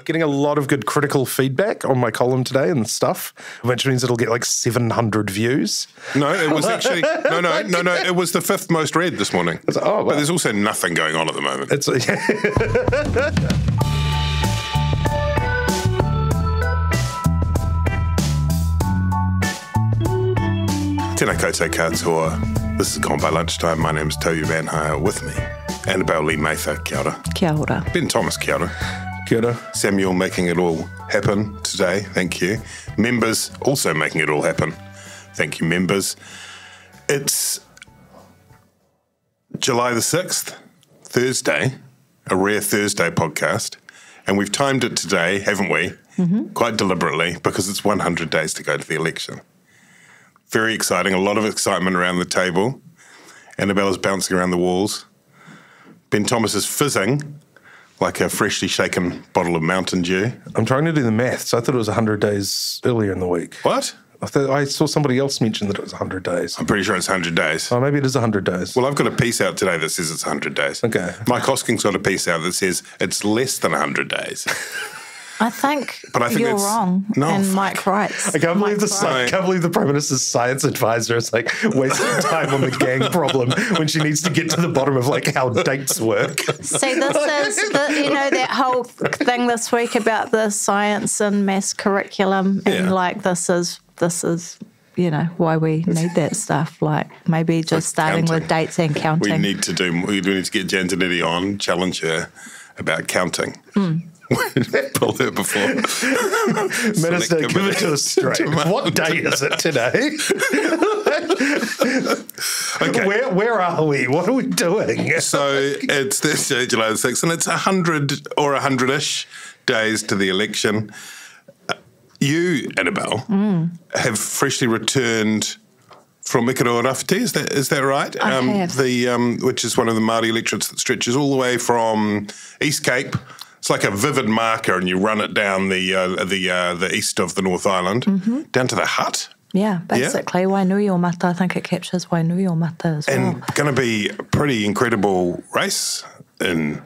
getting a lot of good critical feedback on my column today and stuff, which means it'll get like 700 views. No, it was actually no. It was the 5th most read this morning. Oh, wow. But there's also nothing going on at the moment. Tēnā koutou katoa. This is Gone By Lunchtime. My name is Toby Manhire. With me, Annabelle Lee-Mather. Kia ora. Kia ora. Ben Thomas. Kia ora. Kia ora. Samuel making it all happen today. Thank you. Members also making it all happen. Thank you, members. It's July the 6th, Thursday, a rare Thursday podcast. And we've timed it today, haven't we? Mm-hmm. Quite deliberately, because it's 100 days to go to the election. Very exciting, a lot of excitement around the table. Annabella's bouncing around the walls. Ben Thomas is fizzing like a freshly shaken bottle of Mountain Dew. I'm trying to do the maths. I thought it was 100 days earlier in the week. What? I saw somebody else mention that it was 100 days. I'm pretty sure it's 100 days. Oh, maybe it is 100 days. Well, I've got a piece out today that says it's 100 days. Okay. Mike Hosking's got a piece out that says it's less than 100 days. I think But you're wrong, and Mike writes. I can't believe the Prime Minister's science advisor is like wasting time on the gang problem when she needs to get to the bottom of like how dates work. See, this is that whole thing this week about the science and maths curriculum, and like this is why we need that stuff. Like maybe just starting counting. with dates and counting. We need to get Jantanetti on, challenge her about counting. Pulled her before. Minister, give it to us straight. What day is it today? Okay. Where are we? What are we doing? So it's Thursday, July the 6th, and it's 100 or 100-ish days to the election. You, Annabelle, have freshly returned from Ikaroa-Rāwhiti, is that right? I have. Which is one of the Māori electorates that stretches all the way from East Cape. It's like a vivid marker, and you run it down the east of the North Island, down to the hut. Yeah, basically, Wainuiomata. I think it captures Wainuiomata as well. And going to be a pretty incredible race in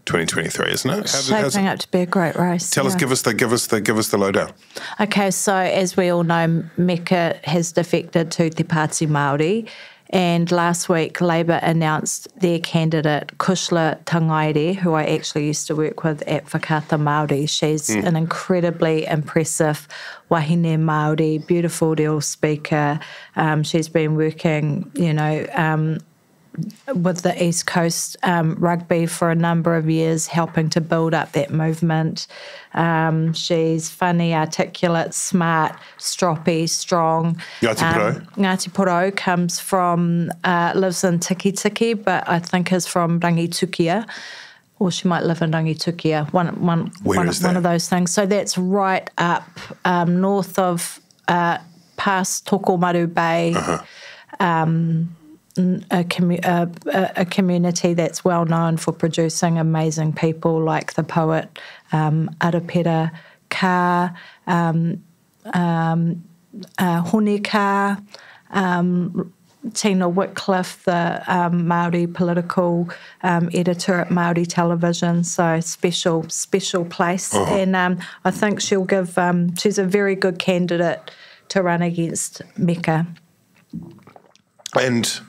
2023, isn't it? Shaping up to be a great race. Give us the lowdown. Okay, so as we all know, Meka has defected to Te Pāti Māori, and last week Labour announced their candidate, Kushla Tangaire, who I actually used to work with at Whakaata Māori. She's an incredibly impressive wahine Māori, beautiful reo speaker. She's been working, with the East Coast rugby for a number of years, helping to build up that movement. She's funny, articulate, smart, stroppy, strong. Ngāti Porou comes from, lives in Tiki, but I think is from Rangitukia, or she might live in Rangitukia, one of those things. So that's right up north of, past Tokomaru Bay, a community that's well known for producing amazing people like the poet Arapera Ka, Honika, Tina Whitcliffe, the Māori political editor at Māori Television, so special place. And I think she'll give, she's a very good candidate to run against Meka. And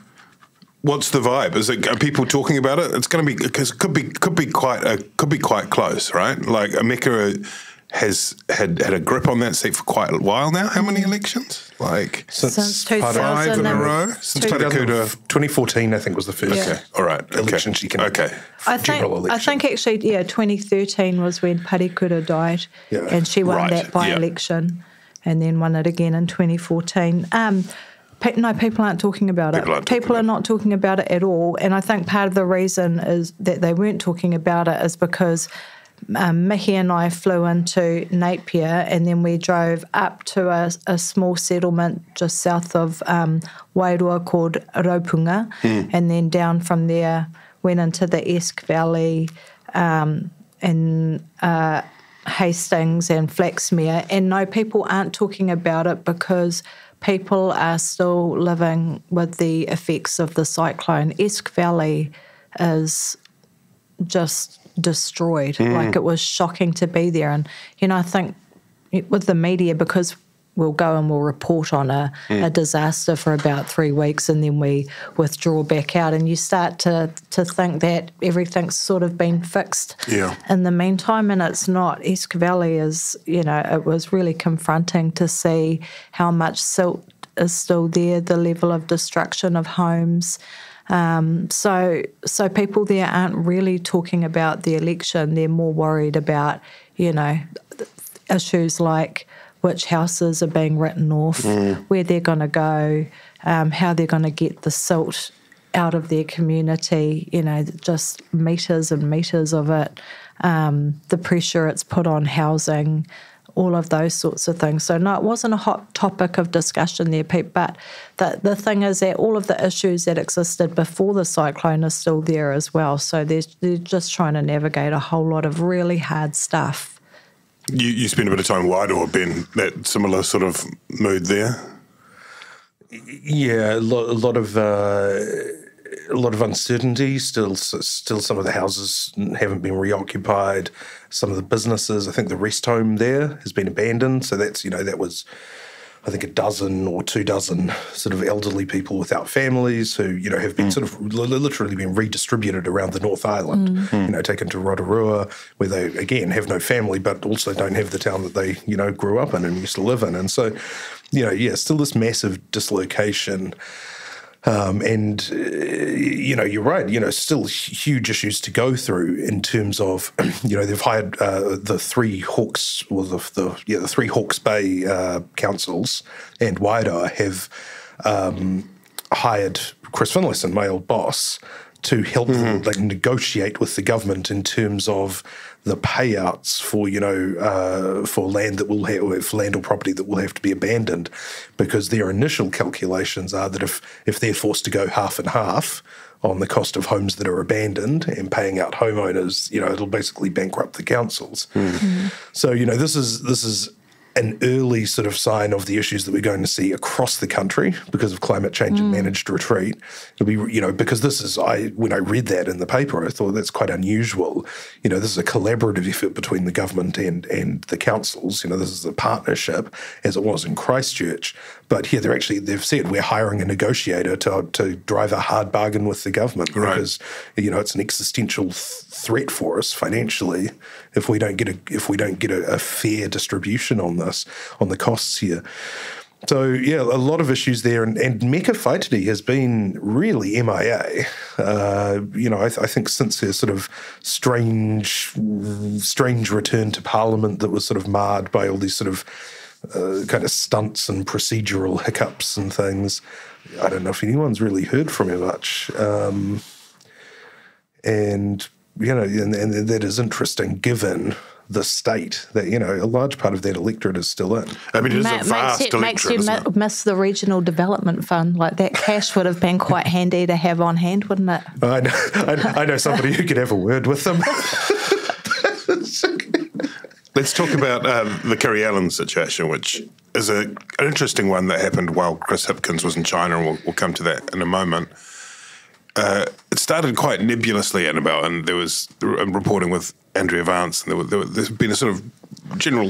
what's the vibe? Are people talking about it? It's going to be, because it could be quite close, right? Like Meka has had a grip on that seat for quite a while now. How many elections? Like since 5 in a row? Since 2014, I think, was the first. Okay, all right. Election she can. Okay. I think actually, 2013 was when Parikura died, and she won that by-election, and then won it again in 2014. No, people aren't talking about it. People are not talking about it at all. And I think part of the reason is that they weren't talking about it is because Mihi and I flew into Napier, and then we drove up to a small settlement just south of Wairua called Raupunga, and then down from there went into the Esk Valley and Hastings and Flaxmere. And no, people aren't talking about it because people are still living with the effects of the cyclone. Esk Valley is just destroyed. Like, it was shocking to be there. And, you know, I think with the media, because we'll go and we'll report on a disaster for about 3 weeks and then we withdraw back out, and you start to think that everything's sort of been fixed in the meantime, and it's not. Esk Valley is, you know, it was really confronting to see how much silt is still there, the level of destruction of homes. So people there aren't really talking about the election. They're more worried about, you know, issues like which houses are being written off, where they're going to go, how they're going to get the silt out of their community, you know, just metres and metres of it, the pressure it's put on housing, all of those sorts of things. So, no, it wasn't a hot topic of discussion there, Pete, but the thing is that all of the issues that existed before the cyclone are still there as well. So they're just trying to navigate a whole lot of really hard stuff. You spent a bit of time in Wairoa, Ben, that similar sort of mood there? Yeah, a lot of uncertainty. Still, some of the houses haven't been reoccupied. Some of the businesses, I think the rest home there has been abandoned. So that's, you know, that was, I think, 12 or 24 sort of elderly people without families who, you know, have been sort of literally been redistributed around the North Island, you know, taken to Rotorua, where they, again, have no family, but also don't have the town that they, you know, grew up in and used to live in. And so, you know, yeah, still this massive dislocation. You know, you're right, you know, still huge issues to go through in terms of, you know, they've hired the three Hawke's, or the three Hawke's Bay councils and Wairoa have hired Chris Finlayson, my old boss, to help them like, negotiate with the government in terms of the payouts for, you know, for land that will have, for land or property that will have to be abandoned, because their initial calculations are that if they're forced to go half and half on the cost of homes that are abandoned and paying out homeowners, you know, it'll basically bankrupt the councils. So, you know, this is an early sort of sign of the issues that we're going to see across the country because of climate change and managed retreat. It'll be, you know, because this is, when I read that in the paper, I thought that's quite unusual. You know, this is a collaborative effort between the government and the councils. You know, this is a partnership as it was in Christchurch. But here they've said we're hiring a negotiator to drive a hard bargain with the government because, you know, it's an existential threat for us financially if we don't get a fair distribution on this, on the costs here. So, yeah, a lot of issues there. And Meka Whaitiri has been really MIA. You know, I think since her sort of strange return to Parliament that was sort of marred by all these sort of kind of stunts and procedural hiccups and things. I don't know if anyone's really heard from her much. And, you know, and that is interesting given the state that, you know, a large part of that electorate is still in. I mean, it is a vast electorate. Makes you miss the regional development fund. Like, that cash would have been quite handy to have on hand, wouldn't it? I know somebody who could have a word with them. Let's talk about the Kiri Allan situation, which is an interesting one that happened while Chris Hipkins was in China, and we'll come to that in a moment. It started quite nebulously, Annabelle, and there was reporting with Andrea Vance, and there's been a sort of general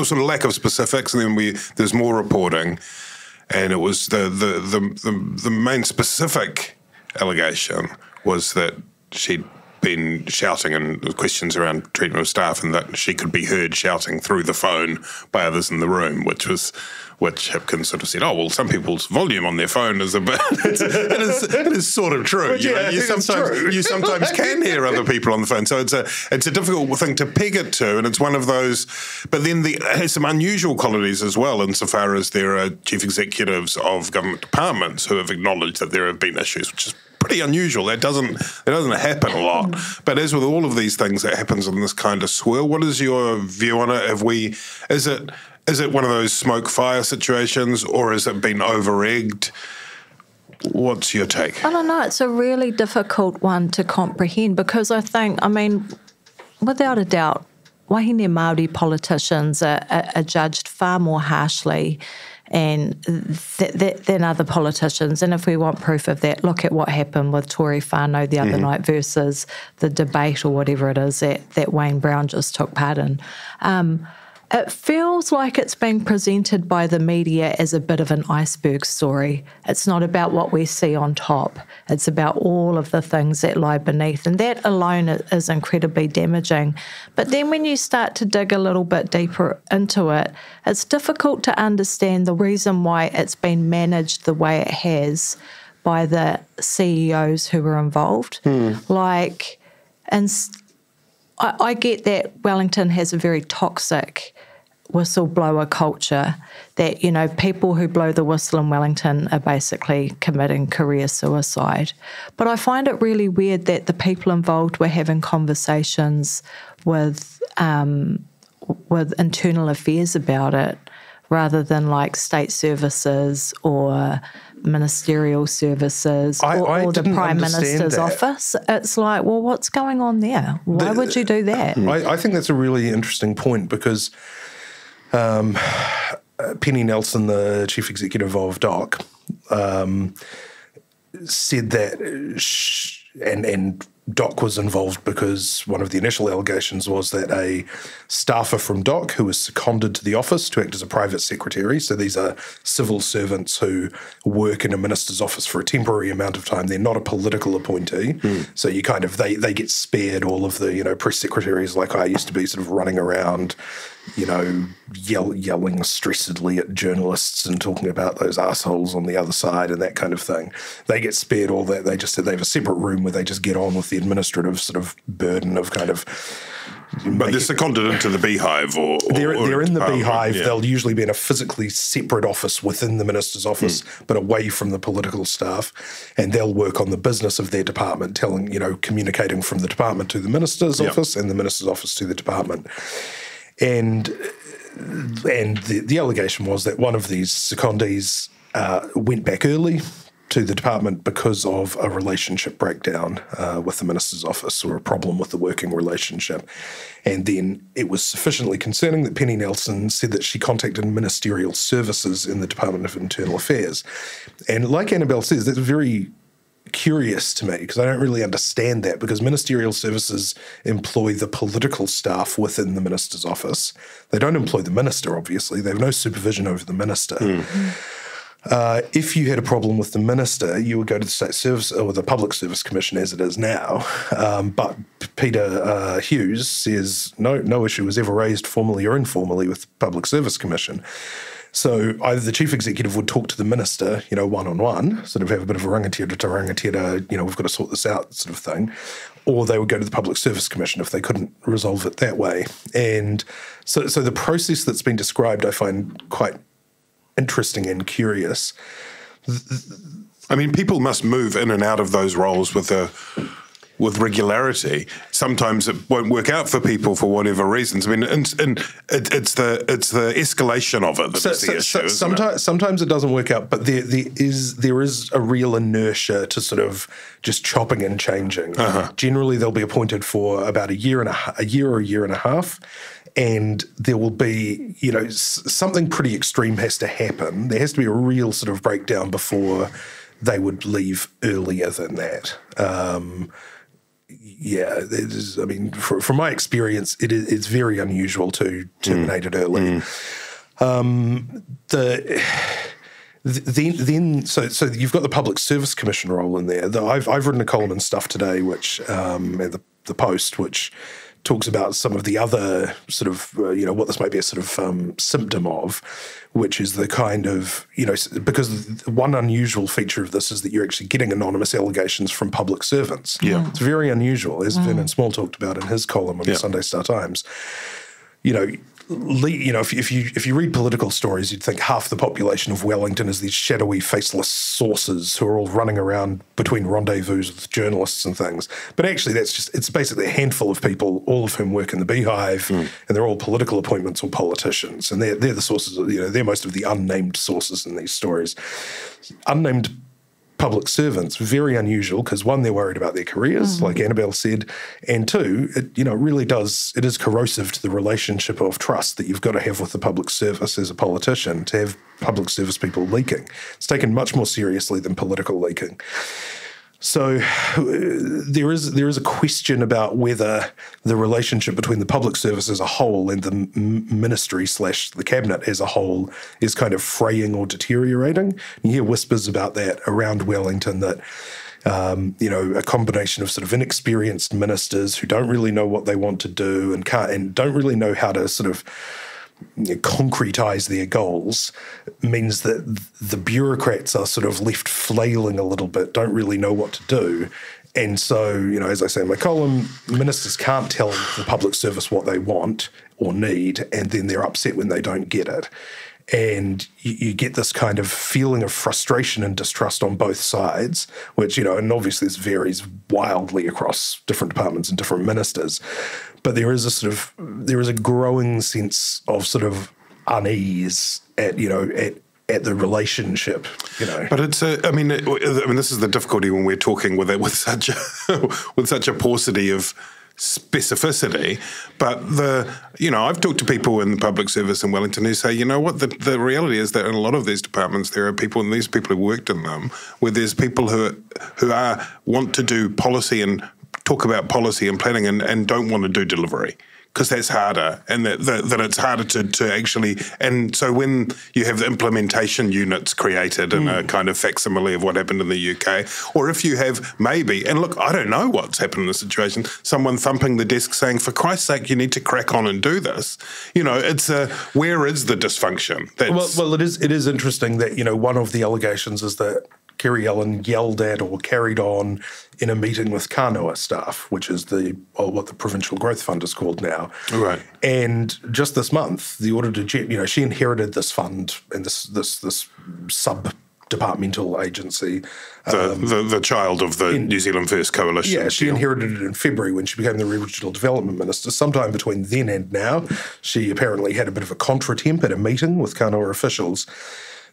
sort of lack of specifics, and then there's more reporting, and it was the main specific allegation was that she'd been shouting and questions around treatment of staff, and that she could be heard shouting through the phone by others in the room, which Hipkins sort of said, oh, well, some people's volume on their phone is a bit, it is sort of true. You sometimes can hear other people on the phone. So it's a difficult thing to peg it to, and it's one of those, but then it has some unusual qualities as well, insofar as there are chief executives of government departments who have acknowledged that there have been issues, which is pretty unusual. That doesn't happen a lot. But as with all of these things that happens in this kind of swirl, what is your view on it? Is it one of those smoke fire situations, or has it been over-egged? What's your take? I don't know. It's a really difficult one to comprehend because I think, I mean, without a doubt, wahine Māori politicians are judged far more harshly than other politicians. And if we want proof of that, look at what happened with Tory whānau the other night versus the debate or whatever it is that Wayne Brown just took part in. It feels like it's being presented by the media as a bit of an iceberg story. It's not about what we see on top. It's about all of the things that lie beneath, and that alone is incredibly damaging. But then when you start to dig a little bit deeper into it, it's difficult to understand the reason why it's been managed the way it has by the CEOs who were involved. And I get that Wellington has a very toxic whistleblower culture, that, you know, people who blow the whistle in Wellington are basically committing career suicide. But I find it really weird that the people involved were having conversations with internal affairs about it, rather than like state services or ministerial services or the Prime Minister's office. It's like, well, what's going on there? Why would you do that? I think that's a really interesting point, because Penny Nelson, the chief executive of DOC, said that, and DOC was involved because one of the initial allegations was that a staffer from DOC who was seconded to the office to act as a private secretary, so these are civil servants who work in a minister's office for a temporary amount of time. They're not a political appointee, so you kind of, they get spared all of the, you know, press secretaries like I used to be, sort of running around, you know, yelling stressedly at journalists and talking about those assholes on the other side and that kind of thing. They get spared all that. They just said they have a separate room where they just get on with the administrative sort of burden of kind of. But they're seconded into the beehive, or they're in the beehive. Yeah. They'll usually be in a physically separate office within the minister's office, but away from the political staff, and they'll work on the business of their department, communicating from the department to the minister's office and the minister's office to the department. And the allegation was that one of these secondees went back early to the department because of a relationship breakdown with the minister's office, or a problem with the working relationship. And then it was sufficiently concerning that Penny Nelson said that she contacted ministerial services in the Department of Internal Affairs. And like Annabelle says, that's very curious to me, because I don't really understand that, because ministerial services employ the political staff within the minister's office. They don't employ the minister, obviously. They have no supervision over the minister. If you had a problem with the minister, you would go to the State Service or the Public Service Commission, as it is now. But Peter Hughes says no issue was ever raised formally or informally with the Public Service Commission. So either the chief executive would talk to the minister, one-on-one, sort of have a bit of a rangatira, we've got to sort this out sort of thing, or they would go to the Public Service Commission if they couldn't resolve it that way. And so the process that's been described I find quite interesting and curious. I mean, people must move in and out of those roles with regularity. Sometimes it won't work out for people for whatever reasons. I mean, and it's the escalation of it that's the issue. Sometimes it doesn't work out, but there is a real inertia to sort of just chopping and changing. Generally, they'll be appointed for about a year or a year and a half. And there will be, something pretty extreme has to happen. There has to be a real sort of breakdown before they would leave earlier than that. From my experience, it's very unusual to terminate it early. So you've got the Public Service Commission role in there. I've written a column and stuff today, which at the Post, which talks about some of the other sort of, what this might be a sort of symptom of, which is the kind of, because one unusual feature of this is that you're actually getting anonymous allegations from public servants. Yeah. It's very unusual, as Vernon Small talked about in his column on the Sunday Star Times. If you read political stories, you'd think half the population of Wellington is these shadowy, faceless sources who are all running around between rendezvous with journalists and things. But actually, it's basically a handful of people, all of whom work in the beehive, and they're all political appointments or politicians. And they're the sources, they're most of the unnamed sources in these stories. Unnamed public servants, very unusual because, one, they're worried about their careers, like Annabelle said, and two, it really it is corrosive to the relationship of trust that you've got to have with the public service as a politician to have public service people leaking. It's taken much more seriously than political leaking. So there is a question about whether the relationship between the public service as a whole and the ministry / the cabinet as a whole is kind of fraying or deteriorating. You hear whispers about that around Wellington that, a combination of sort of inexperienced ministers who don't really know what they want to do and don't really know how to sort of concretize their goals means that the bureaucrats are sort of left flailing a little bit, don't really know what to do. And so, as I say in my column, ministers can't tell the public service what they want or need, and then they're upset when they don't get it. And you get this kind of feeling of frustration and distrust on both sides, which, and obviously this varies wildly across different departments and different ministers. But there is a growing sense of sort of unease at the relationship, But it's I mean, this is the difficulty when we're talking with such a paucity of specificity. But I've talked to people in the public service in Wellington who say, the reality is that in a lot of these departments there are people, and these people who worked in them, where there's people who want to do policy and talk about policy and planning and don't want to do delivery because that's harder, and that it's harder to actually. And so when you have the implementation units created in a kind of facsimile of what happened in the UK, or if you have maybe, and look, I don't know what's happened in this situation, someone thumping the desk saying, for Christ's sake, you need to crack on and do this. It's where is the dysfunction? Well, it is interesting that, one of the allegations is that Kiri Allan yelled at or carried on in a meeting with Kānoa staff, which is what the Provincial Growth Fund is called now. Right. And just this month, the Auditor, she inherited this fund and this sub-departmental agency. The child of the New Zealand First Coalition. Yeah, she inherited it in February when she became the Regional Development Minister. Sometime between then and now, she apparently had a bit of a contretemps at a meeting with Kānoa officials.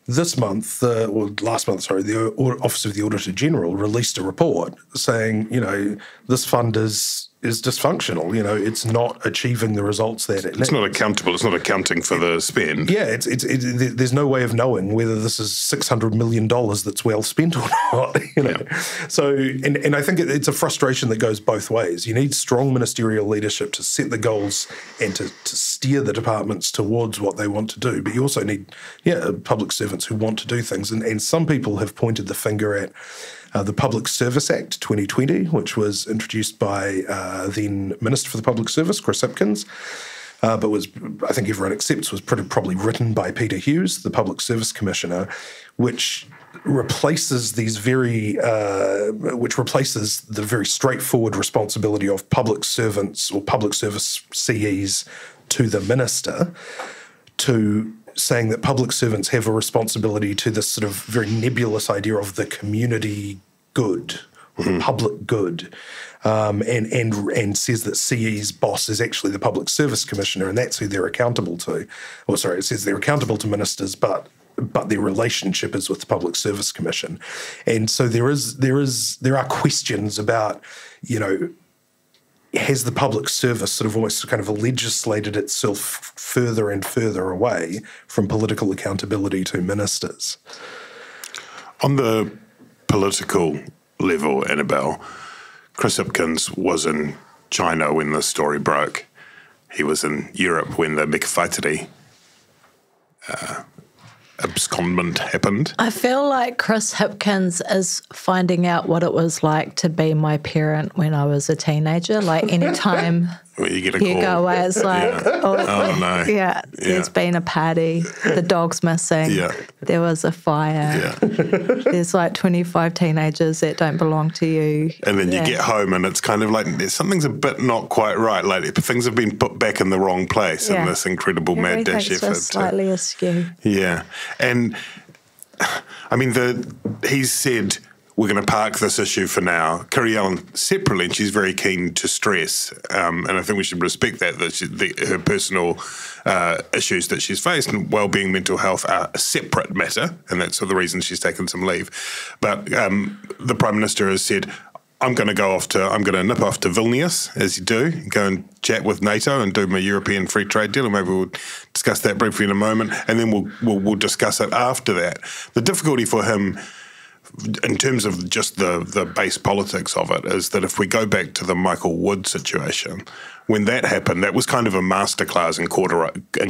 This month, last month, the Office of the Auditor General released a report saying, this fund is dysfunctional. It's not achieving the results that it needs. It's not accountable. It's not accounting for the spend. Yeah, there's no way of knowing whether this is $600 million that's well spent or not. Yeah. So, and I think it's a frustration that goes both ways. You need strong ministerial leadership to set the goals and to steer the departments towards what they want to do. But you also need, public servants who want to do things. And some people have pointed the finger at the Public Service Act 2020, which was introduced by then Minister for the Public Service, Chris Hipkins, but was, I think everyone accepts, was probably written by Peter Hughes, the Public Service Commissioner, which replaces the very straightforward responsibility of public servants or public service CEs to the minister, to saying that public servants have a responsibility to this sort of very nebulous idea of the community good or the public good, and says that CE's boss is actually the Public Service Commissioner, and that's who they're accountable to. It says they're accountable to ministers, but their relationship is with the Public Service Commission. And so there are questions about, has the public service sort of almost kind of legislated itself further and further away from political accountability to ministers? On the political level, Annabelle, Chris Hipkins was in China when the story broke. He was in Europe when the Mikafaitiri abscondment happened. I feel like Chris Hipkins is finding out what it was like to be my parent when I was a teenager. Like anytime you get a call, you go away, it's like, oh no. Yeah, there's been a party, the dog's missing, there was a fire, there's like 25 teenagers that don't belong to you. And then you get home and it's kind of like something's a bit not quite right. Like things have been put back in the wrong place in this incredible mad dash effort. Just slightly askew. Yeah. And I mean, he's said we're going to park this issue for now. Kiri Allan separately, and she's very keen to stress, and I think we should respect that her personal issues that she's faced and well-being, mental health are a separate matter, and that's the reason she's taken some leave. But the Prime Minister has said, I'm going to nip off to Vilnius, as you do, go and chat with Nato and do my European free trade deal, and maybe we'll discuss that briefly in a moment, and then we'll discuss it after that. The difficulty for him, in terms of just the base politics of it, is that if we go back to the Michael Wood situation, when that happened, that was kind of a masterclass in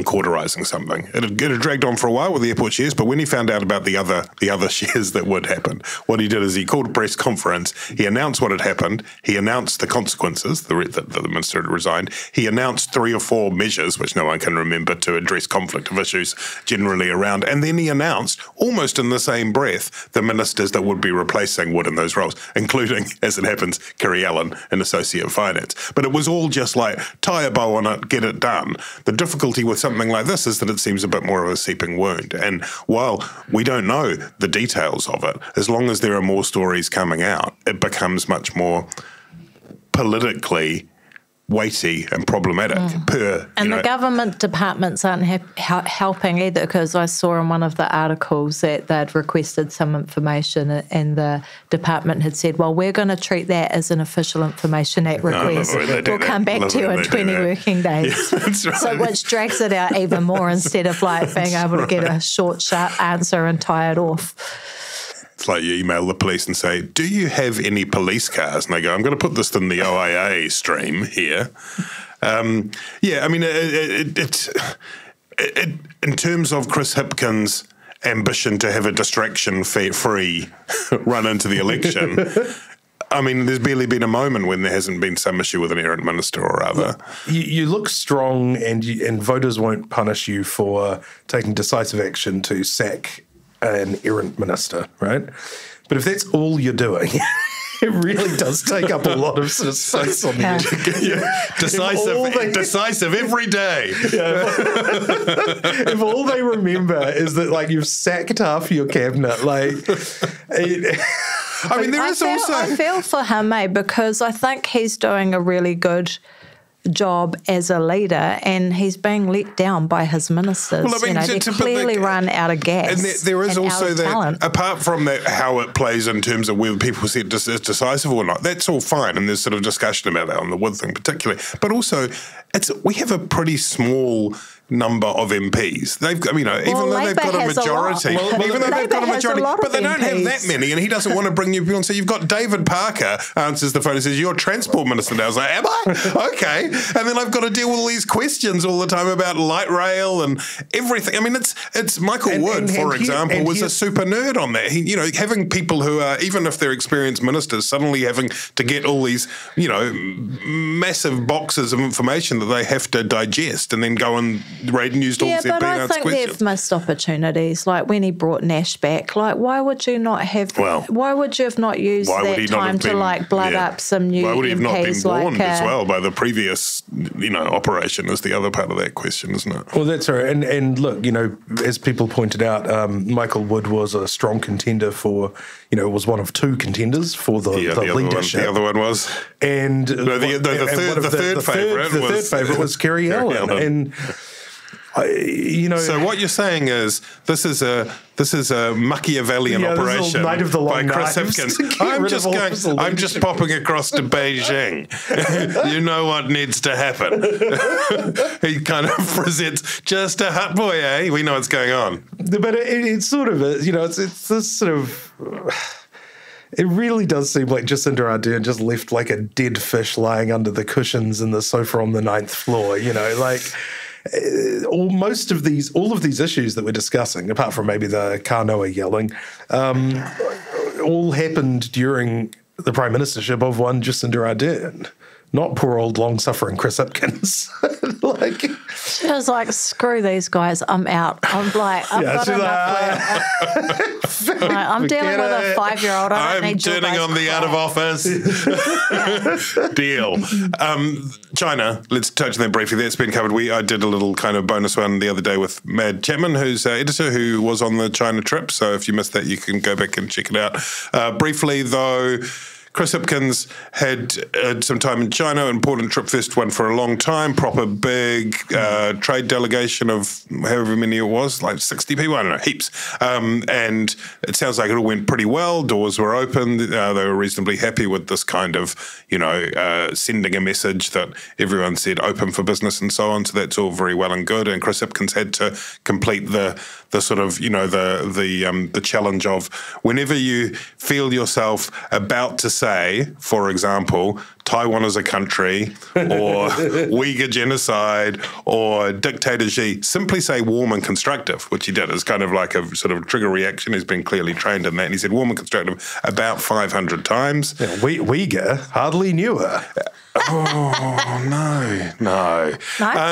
cauterizing something. It had dragged on for a while with the airport shares, but when he found out about the other shares that would happen, what he did is he called a press conference. He announced what had happened. He announced the consequences, that the minister had resigned. He announced 3 or 4 measures, which no one can remember, to address conflict of issues generally around. And then he announced, almost in the same breath, the ministers that would be replacing Wood in those roles, including, as it happens, Kiri Allan in Associate Finance. But it was all just like, tie a bow on it, get it done. The difficulty with something like this is that it seems a bit more of a seeping wound. And while we don't know the details of it, as long as there are more stories coming out, it becomes much more politically weighty and problematic And the government departments aren't helping either, because I saw in one of the articles that they'd requested some information and the department had said, well, we're going to treat that as an Official Information Act request. We'll come back to you in 20 working days. Yeah, that's right. So which drags it out even more instead of like being able to get a short, sharp answer and tie it off. It's like you email the police and say, do you have any police cars? And they go, I'm going to put this in the OIA stream here. Yeah, I mean, it's in terms of Chris Hipkins' ambition to have a distraction-free run into the election, I mean, there's barely been a moment when there hasn't been some issue with an errant minister or other. You look strong, and voters won't punish you for taking decisive action to sack an errant minister, right? But if that's all you're doing, it really does take up a lot of sort of space on the decisive every day. Yeah, if all they remember is that, like, you've sacked half your cabinet, like... I mean, I feel for him, because I think he's doing a really good job as a leader, and he's being let down by his ministers. Well, I mean, they clearly run out of gas. And there is also that, talent. Apart from that, how it plays in terms of whether people see it as decisive or not, that's all fine, and there's sort of discussion about that on the Wood thing particularly. But also, we have a pretty small number of MPs. They've got, even though they've got a majority, but they don't have that many, and he doesn't want to bring you people and say, you've got David Parker answers the phone and says, you're transport minister now. I was like, am I? Okay. And then I've got to deal with all these questions all the time about light rail and everything. I mean, it's Michael Wood, for example, was a super nerd on that. He, having people who are, even if they're experienced ministers, suddenly having to get all these, massive boxes of information that they have to digest and then go and read news talks. Yeah, but I think they've missed opportunities. Like when he brought Nash back, like why would you not have? Why would you have not used that time to blood up some new MPs? Why would he have not been warned as well by the previous, operation? Is the other part of that question, isn't it? Well, that's right. And look, as people pointed out, Michael Wood was a strong contender for, was one of 2 contenders for the leadership. The other one was, and the third favourite was Kiri Allan. And so what you're saying is this is a Machiavellian operation night of the long by Chris Hipkins. I'm just popping across to Beijing. You know what needs to happen. He kind of presents just a hut boy, eh? We know what's going on. But it's sort of it's this sort of. It really does seem like Jacinda Ardern just left like a dead fish lying under the cushions in the sofa on the 9th floor. All of these issues that we're discussing, apart from maybe the Kanoa yelling, all happened during the prime ministership of one Jacinda Ardern. not poor old long-suffering Chris Hipkins. She was like, screw these guys, I'm out. I'm like, I've got enough work. I'm dealing with a 5-year-old. I'm turning on the out of office. Deal. China, let's touch on that briefly. That's been covered. I did a little kind of bonus one the other day with Mad Chapman, who's our editor, who was on the China trip. So if you missed that, you can go back and check it out. Briefly, though, Chris Hipkins had some time in China, an important trip, first one for a long time, proper big trade delegation of however many it was, like 60 people, I don't know, heaps. And it sounds like it all went pretty well. Doors were open. They were reasonably happy with this kind of, sending a message that everyone said open for business and so on. So that's all very well and good. And Chris Hipkins had to complete the sort of, the challenge of whenever you feel yourself about to say, for example, Taiwan as a country or Uyghur genocide or dictator Xi, simply say warm and constructive, which he did as kind of like a sort of trigger reaction. He's been clearly trained in that. And he said warm and constructive about 500 times. Yeah, Uyghur hardly knew her. Oh no! No. Okay.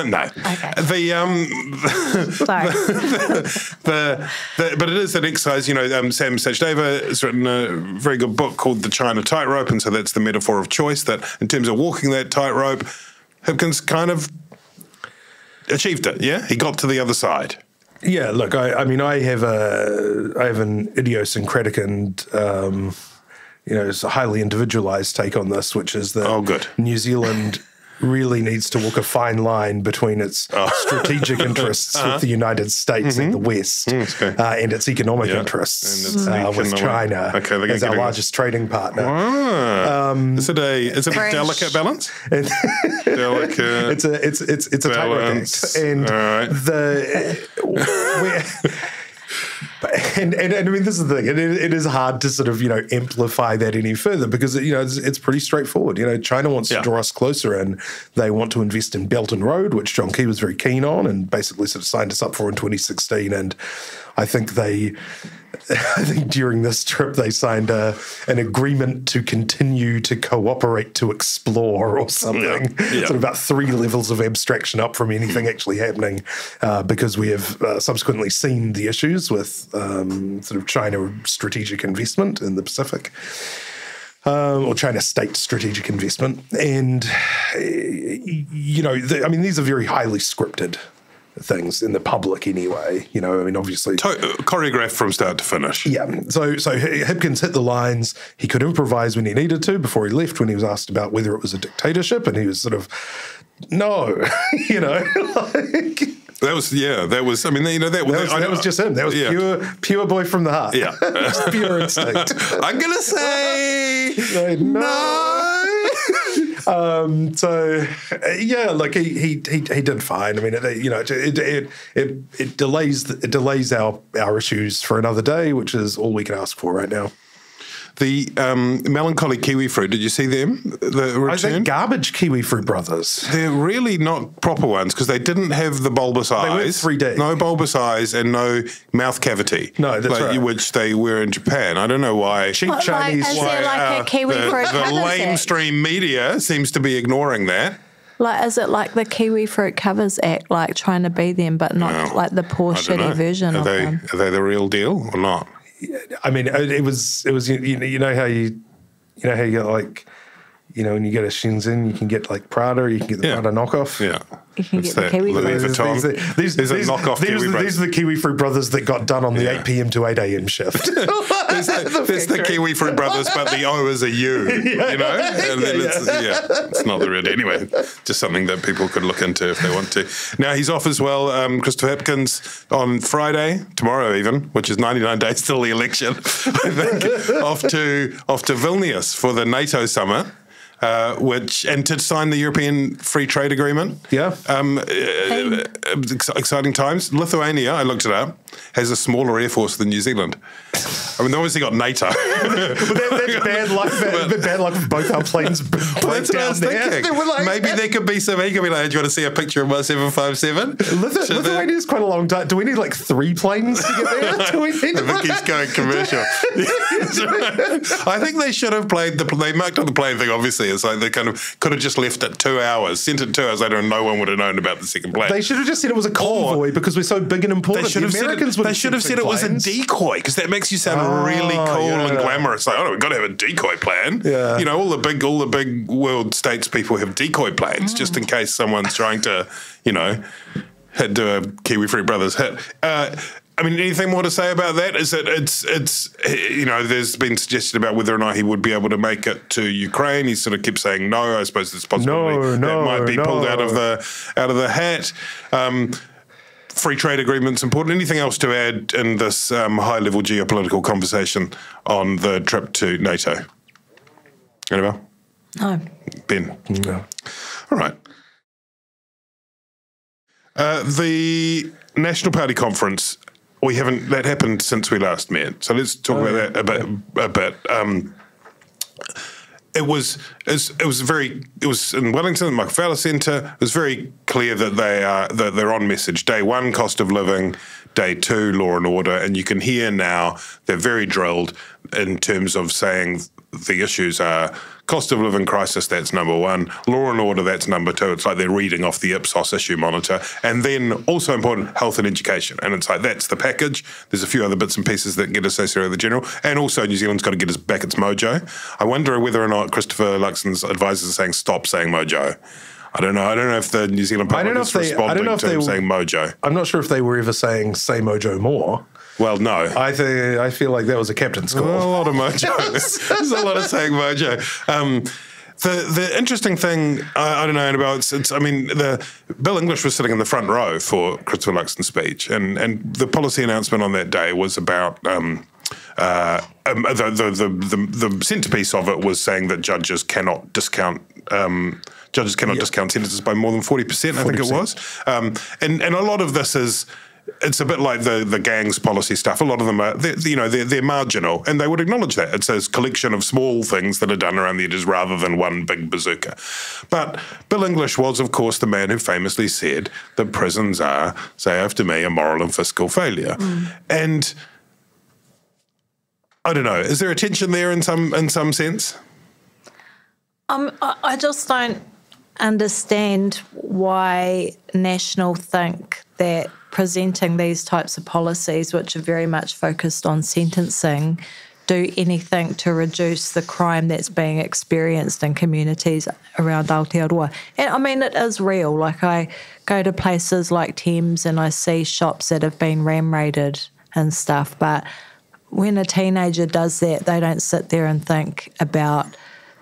But it is an exercise. Sam Sachdeva has written a very good book called The China Tightrope, and so that's the metaphor of choice. That in terms of walking that tightrope, Hipkins kind of achieved it. Yeah, he got to the other side. Yeah. Look, I have an idiosyncratic and. It's a highly individualized take on this, which is that New Zealand really needs to walk a fine line between its strategic interests with the United States and the West and its economic interests with China as our largest trading partner. Is it a delicate balance? It's a tightrope act. And I mean, this is the thing. It is hard to sort of, amplify that any further because, it's pretty straightforward. China wants to draw us closer and they want to invest in Belt and Road, which John Key was very keen on and basically sort of signed us up for in 2016. And I think during this trip they signed an agreement to continue to cooperate to explore or something. Sort of about 3 levels of abstraction up from anything actually happening because we have subsequently seen the issues with sort of China strategic investment in the Pacific. Or China state strategic investment. And, these are very highly scripted things in the public anyway, obviously. Choreographed from start to finish. Yeah. So Hipkins hit the lines. He could improvise when he needed to before he left when he was asked about whether it was a dictatorship. And he was sort of, no, That was just him. That was pure boy from the heart. Yeah. Just pure instinct. I'm going to say no. He did fine. I mean, it delays our issues for another day, which is all we can ask for right now. The melancholy kiwi fruit, did you see them? The return? Garbage kiwi fruit brothers. They're really not proper ones because they didn't have the bulbous eyes. They were 3D. No bulbous eyes and no mouth cavity. No, that's right. Which they were in Japan. I don't know why. Cheap Chinese. Is there like a kiwi fruit the lamestream media seems to be ignoring that. Is it like the Kiwi Fruit Covers Act, like trying to be them, but not like the poor shitty version of them? Are they the real deal or not? I mean, it was you know how you get like, when you get a Shenzhen, you can get like Prada, or you can get the Prada knockoff. Yeah. You can get the Kiwi Fruit. These are the Kiwi Fruit brothers that got done on the 8 p.m. to 8 a.m. shift. There's the Kiwi Fruit brothers, but the O is a U, And then it's not the real. Anyway, just something that people could look into if they want to. Now, he's off as well, Christopher Hipkins, on Friday, tomorrow even, which is 99 days till the election, I think, off to Vilnius for the Nato summit. And to sign the European Free Trade Agreement. Yeah. Exciting times. Lithuania, I looked it up, has a smaller air force than New Zealand. I mean, they obviously got Nato. That's bad luck. Bad luck with both our planes. That's what I was thinking. Maybe there could be some. He could be like, "Do you want to see a picture of my 757?" Lithuania is quite a long time. Do we need like 3 planes to get there? Do we need? I think he's going commercial. I think they should have played they marked on the plane thing, obviously, It's like they kind of could have just left it 2 hours, sent it 2 hours later, and no one would have known about the second plane. They should have just said it was a convoy because we're so big and important. They should have said it was a decoy, because that makes you sound really cool and glamorous. Like, oh, we've got to have a decoy plan. Yeah. You know, all the big world states people have decoy planes just in case someone's trying to, you know, do a Kiwi Fruit Brothers hit. I mean, anything more to say about that? Is that it's you know, there's been suggestion about whether or not he would be able to make it to Ukraine. He sort of keeps saying no. I suppose there's possibility that might be pulled out of the hat. Free trade agreement's important. Anything else to add in this high-level geopolitical conversation on the trip to NATO? Annabelle? No. Ben? No. All right. The National Party conference, that happened since we last met. So let's talk about that a bit. It was in Wellington, the Mike Fowler Centre. It was very clear that they're on message. Day one, cost of living. Day two, law and order. And you can hear now they're very drilled in terms of saying the issues are cost of living crisis, that's number one. Law and order, that's number two. It's like they're reading off the Ipsos issue monitor. And then also important, health and education. And it's like that's the package. There's a few other bits and pieces that get associated with the general. And also New Zealand's got to get back its mojo. I wonder whether or not Christopher Luxon's advisors are saying stop saying mojo. I don't know if the New Zealand public is responding to him saying mojo. I'm not sure if they were ever saying say mojo more. Well, no. I feel like that was a captain's call. A lot of mojo. There's a lot of saying mojo. The interesting thing, I don't know, Annabelle, Bill English was sitting in the front row for Christopher Luxon's speech, and the policy announcement on that day was about the centrepiece of it was saying that judges cannot discount discount sentences by more than 40%, I think it was. And a lot of this is, it's a bit like the gangs policy stuff. A lot of them are, they're marginal, and they would acknowledge that. It's a collection of small things that are done around the edges rather than one big bazooka. But Bill English was, of course, the man who famously said that prisons are, say after me, a moral and fiscal failure. And I don't know, is there a tension there in some sense? I just don't understand why National think that presenting these types of policies, which are very much focused on sentencing, do anything to reduce the crime that's being experienced in communities around Aotearoa. And I mean, it is real. Like, I go to places like Thames and I see shops that have been ram-raided and stuff, but when a teenager does that, they don't sit there and think about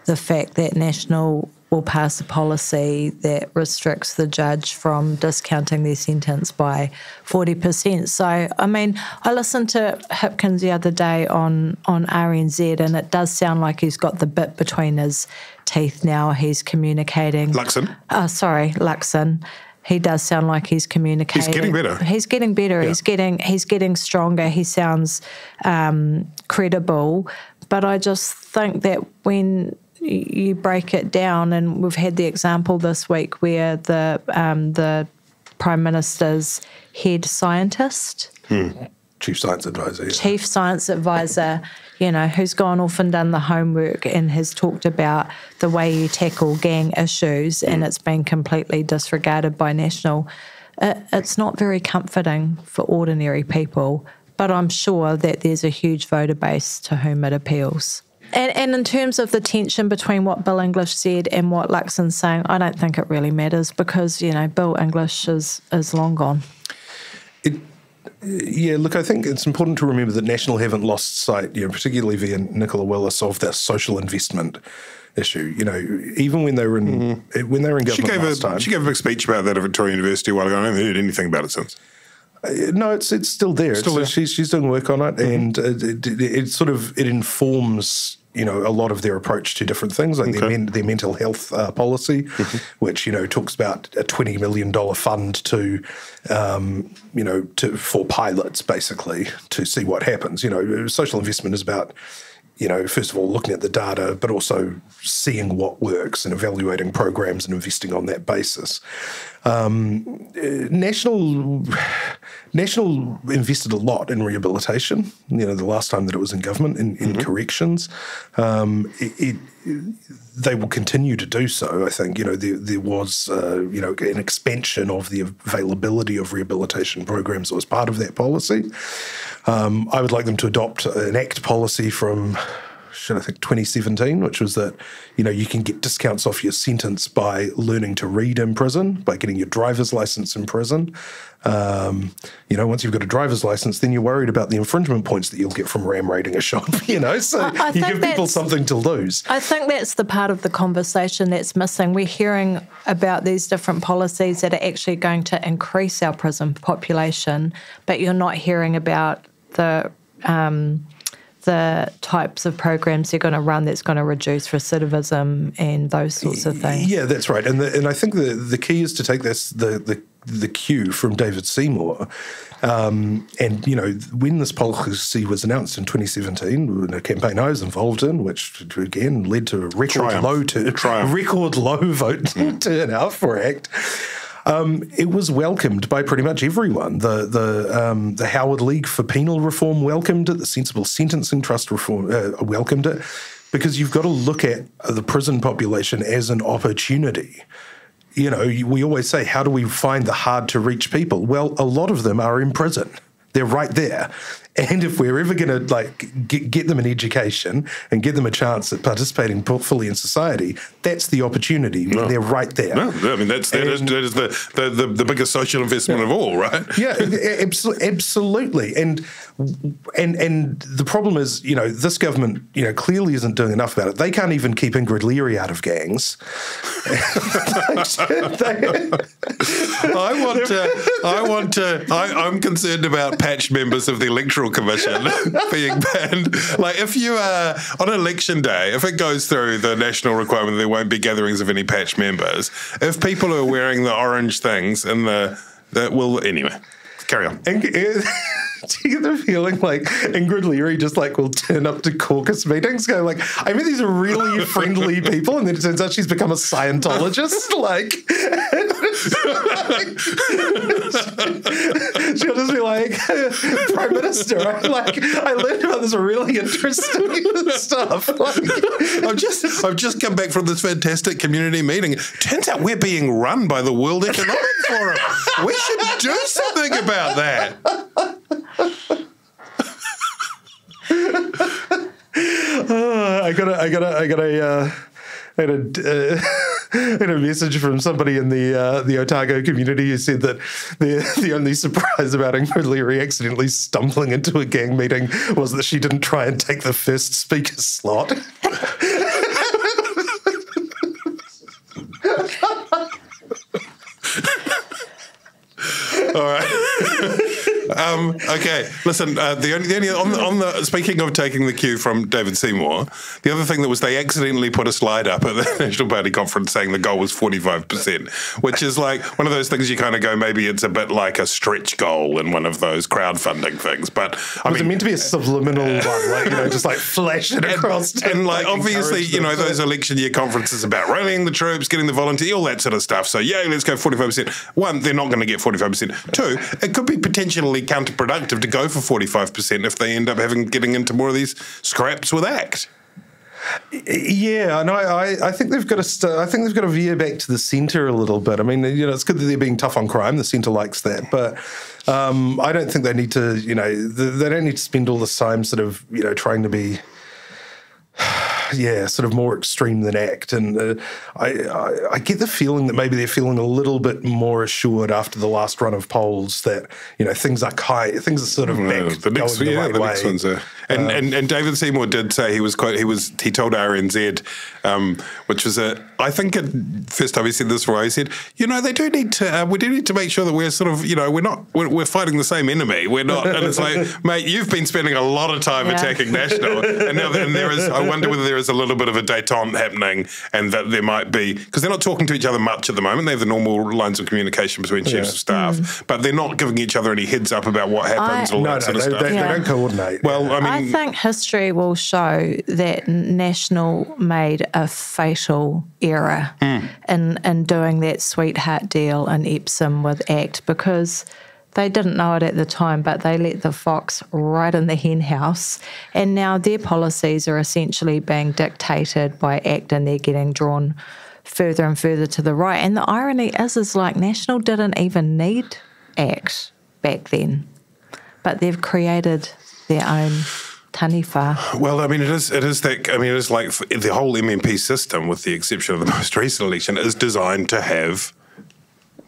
the fact that National will pass a policy that restricts the judge from discounting their sentence by 40%. So, I mean, I listened to Hipkins the other day on RNZ, and it does sound like he's got the bit between his teeth now. He's communicating. Luxon. Luxon. He does sound like he's communicating. He's getting better. He's getting better. Yeah. He's getting stronger. He sounds credible. But I just think that when you break it down, and we've had the example this week where the Prime Minister's head scientist, Chief Science Advisor, who's gone off and done the homework and has talked about the way you tackle gang issues, and it's been completely disregarded by National. It's not very comforting for ordinary people, but I'm sure that there's a huge voter base to whom it appeals. And in terms of the tension between what Bill English said and what Luxon's saying, I don't think it really matters because, Bill English is long gone. I think it's important to remember that National haven't lost sight, particularly via Nicola Willis, of that social investment issue. Even when they were in government last time. She gave a big speech about that at Victoria University a while ago. I haven't heard anything about it since. No, it's still there. She's doing work on it, and it informs a lot of their approach to different things, like their mental health policy, which talks about a $20 million fund for pilots, basically, to see what happens. Social investment is about first of all looking at the data, but also seeing what works and evaluating programs and investing on that basis. National National invested a lot in rehabilitation, the last time that it was in government, in corrections. They will continue to do so, I think. There was, an expansion of the availability of rehabilitation programs that was part of that policy. I would like them to adopt an ACT policy from, I think, 2017, which was that, you can get discounts off your sentence by learning to read in prison, by getting your driver's license in prison. Once you've got a driver's license, then you're worried about the infringement points that you'll get from ram raiding a shop, so I you give people something to lose. I think that's the part of the conversation that's missing. We're hearing about these different policies that are actually going to increase our prison population, but you're not hearing about the types of programs they're going to run that's going to reduce recidivism and those sorts of things. Yeah, that's right. And I think the key is to take the cue from David Seymour. When this policy was announced in 2017, in a campaign I was involved in, which again led to a record low vote turnout for ACT. It was welcomed by pretty much everyone. The Howard League for Penal Reform welcomed it. The Sensible Sentencing Trust Reform welcomed it, because you've got to look at the prison population as an opportunity. We always say, how do we find the hard-to-reach people? Well, a lot of them are in prison. They're right there. And if we're ever going to get them an education and get them a chance at participating fully in society, that's the opportunity. No. They're right there. No, I mean that is the biggest social investment of all, right? Yeah, absolutely. And the problem is, this government, clearly isn't doing enough about it. They can't even keep Ingrid Leary out of gangs. I'm concerned about patched members of the Electoral Commission being banned. If you are on election day, if it goes through the national requirement that there won't be gatherings of any patched members, if people are wearing the orange things and anyway, carry on. Do you get the feeling like Ingrid Leary just will turn up to caucus meetings going I met these really friendly people, and then it turns out she's become a Scientologist? She'll just be like, Prime Minister, I learned about this really interesting stuff. I've just come back from this fantastic community meeting. Turns out we're being run by the World Economic Forum. We should do something about that. I had a message from somebody in the Otago community who said that the only surprise about Ingrid Leary accidentally stumbling into a gang meeting was that she didn't try and take the first speaker's slot. All right. Okay. Listen. Speaking of taking the cue from David Seymour, the other thing that was they accidentally put a slide up at the National Party conference saying the goal was 45%, which is one of those things you kind of go, maybe it's a bit like a stretch goal in one of those crowdfunding things. But was it meant to be a subliminal one, just flash it across? And obviously, those election year conferences about rallying the troops, getting the volunteer, all that sort of stuff. So yeah, let's go 45%. One, they're not going to get 45%. Two, it could be potentially counterproductive to go for 45% if they end up getting into more of these scraps with ACT. Yeah, no, I think they've got to. I think they've got to veer back to the centre a little bit. I mean, it's good that they're being tough on crime. The centre likes that, but I don't think they need to. They don't need to spend all this time sort of trying to be. Yeah, sort of more extreme than ACT, and I get the feeling that maybe they're feeling a little bit more assured after the last run of polls that things are sort of back the next ones are. And David Seymour did say he told RNZ, which was I think at first time he said this right. He said, they do need to we do need to make sure that we're sort of we're fighting the same enemy. We're not, and it's mate, you've been spending a lot of time attacking National, and now there is. I wonder whether there is a little bit of a détente happening, and that there might be, because they're not talking to each other much at the moment. They have the normal lines of communication between chiefs of staff, but they're not giving each other any heads up about what happens. That sort of stuff. They don't coordinate. Well, I think history will show that National made a fatal error in doing that sweetheart deal in Epsom with ACT, because They didn't know it at the time, but they let the fox right in the hen house. And now their policies are essentially being dictated by ACT, and they're getting drawn further and further to the right. And the irony is like National didn't even need ACT back then, but they've created their own taniwha. Well, I mean, it is that. I mean, it is like the whole MMP system, with the exception of the most recent election, is designed to have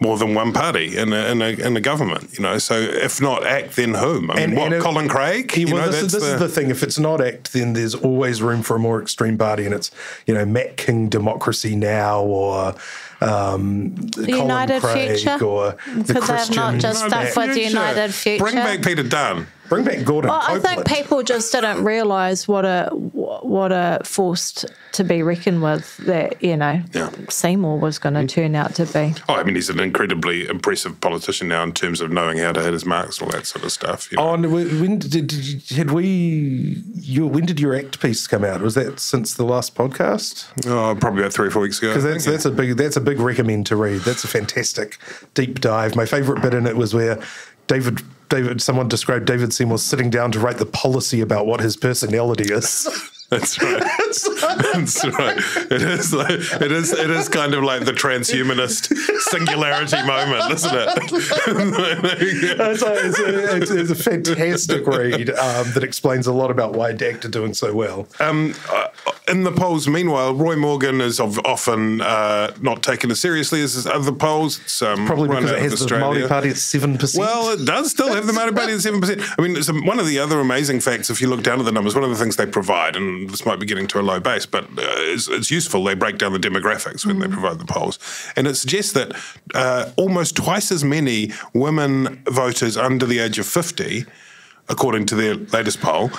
more than one party in a government, you know. So if not ACT, then whom? I mean, Colin Craig? This is the thing. If it's not ACT, then there's always room for a more extreme party, and it's, you know, Matt King Democracy Now, or United Colin Craig, Future, or the because they've not just stuck with United Future. Bring back Peter Dunn. Bring back Gordon Copeland. I think people just didn't realise what a force to be reckoned with that, you know, Seymour was going to turn out to be. Oh, I mean, he's an incredibly impressive politician now in terms of knowing how to hit his marks and all that sort of stuff. You know? Oh, and when did your ACT piece come out? Was that since the last podcast? Oh, probably about 3 or 4 weeks ago. Because that's a big recommend to read. That's a fantastic deep dive. My favourite bit in it was where someone described David Seymour sitting down to write the policy about what his personality is. That's right. That's right. It is kind of like the transhumanist singularity moment, isn't it? It's a fantastic read that explains a lot about why ACT are doing so well. In the polls, meanwhile, Roy Morgan is often not taken as seriously as other polls. It's, probably because it has the Māori Party at 7%. Well, it does still have the Māori Party at 7%. I mean, one of the other amazing facts, if you look down at the numbers, one of the things they provide, and this might be getting to a low base, but it's useful. They break down the demographics when they provide the polls. And it suggests that almost twice as many women voters under the age of 50, according to their latest poll,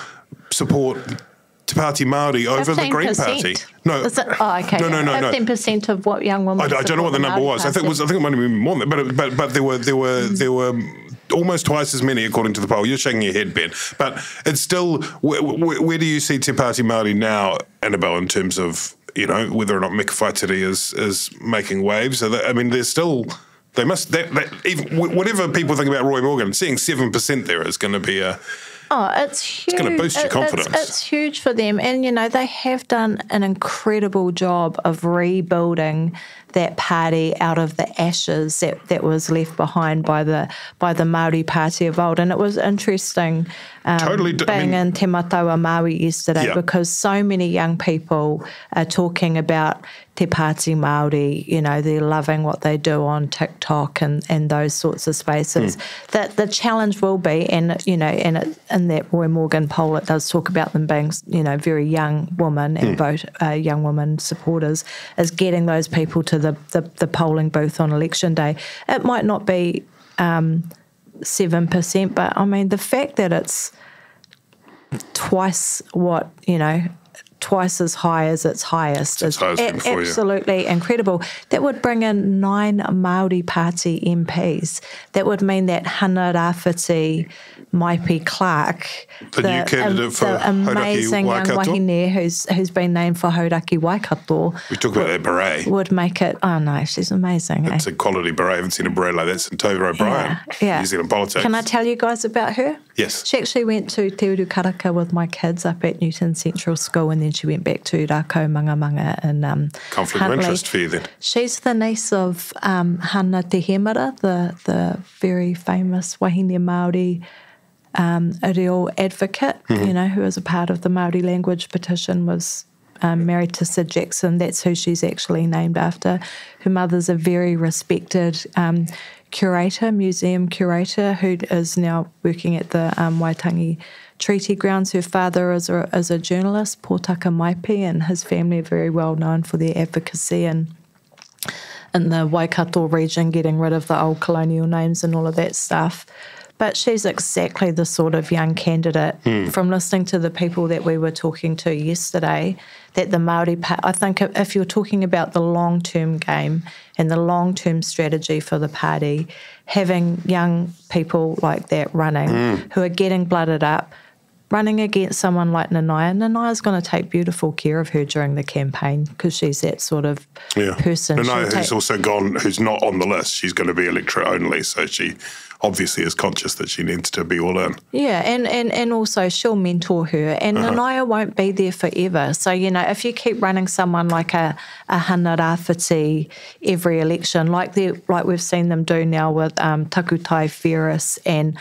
support Te Pāti Māori over the Green Party. No. Is it? Oh, okay. No. 15% of what young women. I don't know what the number was. I think it might have been more than that. But there were almost twice as many, according to the poll. You're shaking your head, Ben. But it's still, where do you see Te Pāti Māori now, Annabelle, in terms of, you know, whether or not Mika Whaitiri is making waves? So I mean, there's still, they must, even whatever people think about Roy Morgan, seeing 7% there is going to be a... Oh, it's huge. It's going to boost your confidence. It's huge for them. And, you know, they have done an incredible job of rebuilding that party out of the ashes that was left behind by the Māori Party of old. And it was interesting being in Te Mataua Māui yesterday because so many young people are talking about Te Pāti Māori, you know, they're loving what they do on TikTok and those sorts of spaces. That the challenge will be, and, you know, and in that Roy Morgan poll, it does talk about them being, you know, very young women and young women supporters, is getting those people to the polling booth on election day. It might not be 7%, but I mean, the fact that it's twice what, you know, twice as high as its highest is absolutely incredible. That would bring in 9 Māori Party MPs. That would mean that Ikaroa-Rāwhiti, Maipi Clark, the new candidate for the amazing young wahine who's been named for Hauraki Waikato. We talk about that beret. Would make it, oh no, she's amazing. It's a quality beret. I haven't seen a beret like that since Toby O'Brien. New Zealand politics. Can I tell you guys about her? Yes. She actually went to Te Uru Karaka with my kids up at Newton Central School, and then she went back to Rākau Mangamanga in conflict of interest for you then. She's the niece of Hana Te Hemara, the very famous wahine Māori reo advocate, you know, who was a part of the Māori language petition, was married to Sid Jackson. That's who she's actually named after. Her mother's a very respected museum curator, who is now working at the Waitangi Treaty Grounds. Her father is a journalist, Pōtaka Maipi, and his family are very well known for their advocacy in the Waikato region, getting rid of the old colonial names and all of that stuff. But she's exactly the sort of young candidate, from listening to the people that we were talking to yesterday, that the Māori, I think if you're talking about the long-term game and the long-term strategy for the party, having young people like that running who are getting blooded up, running against someone like Nanaya's going to take beautiful care of her during the campaign because she's that sort of person. Nanaya, who's also gone, who's not on the list, she's going to be electorate only, so she obviously is conscious that she needs to be all in. Yeah, and also she'll mentor her, and Nanaya won't be there forever. So, you know, if you keep running someone like a Ikaroa-Rāwhiti every election, like we've seen them do now with Takutai Ferris and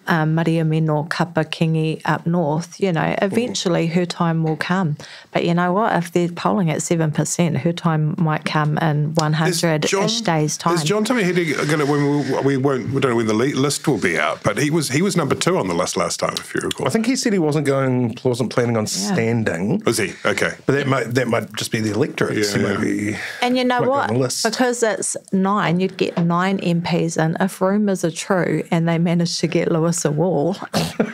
Maria Mino Kapakingi up north, you know, eventually her time will come. But you know what? If they're polling at 7%, her time might come in 100-ish days' time. Is John Toby Manhire going to, we don't know when the list will be out, but he was number 2 on the list last time, if you recall. I think he said he wasn't planning on standing. Was he? Okay. But that might just be the electorate. Yeah, so maybe and you know what? Because it's 9, you'd get 9 MPs in. If rumours are true and they managed to get Louisa Wall,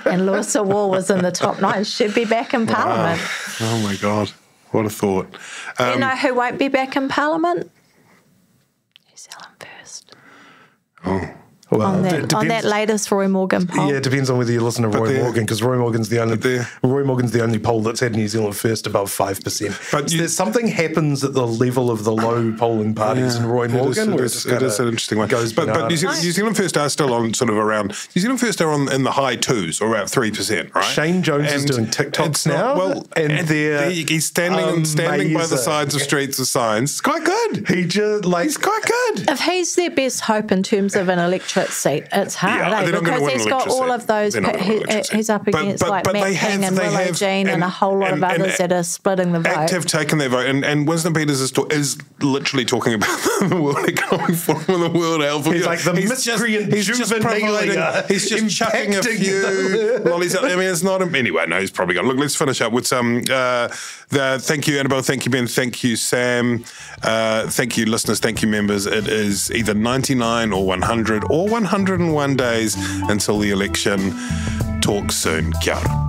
and Louisa Wall was in the top 9, she'd be back in Parliament. Oh my God, what a thought. You know who won't be back in Parliament? New Zealand First. Oh. Well, on that latest Roy Morgan poll. Yeah, it depends on whether you listen to Roy Morgan, because Roy Morgan's the only poll that's had New Zealand First above 5%. But there's something happens at the level of the low polling parties in Roy Morgan. It is an interesting one. But New Zealand First are still on sort of around. New Zealand First are in the high 2s, or about 3%, right? Shane Jones is doing TikToks now, he's standing by the sides of streets with signs. It's quite good. He's quite good. If he's their best hope in terms of an electorate seat, it's hard, because he's got all of those. He's up against Matt King and Willow Jean and a whole lot of others that are splitting the vote. ACT have taken their vote, and Winston Peters is literally talking about the World Economic Forum and the World Health. He's like the miscreant juvenile. He's just chucking a few lollies out. I mean, it's not anyway. No, he's probably gone. Look, let's finish up with some. Thank you, Annabelle. Thank you, Ben. Thank you, Sam. Thank you, listeners. Thank you, members. It is either 99 or 100 or 101 days until the election. Talk soon. Kia ora.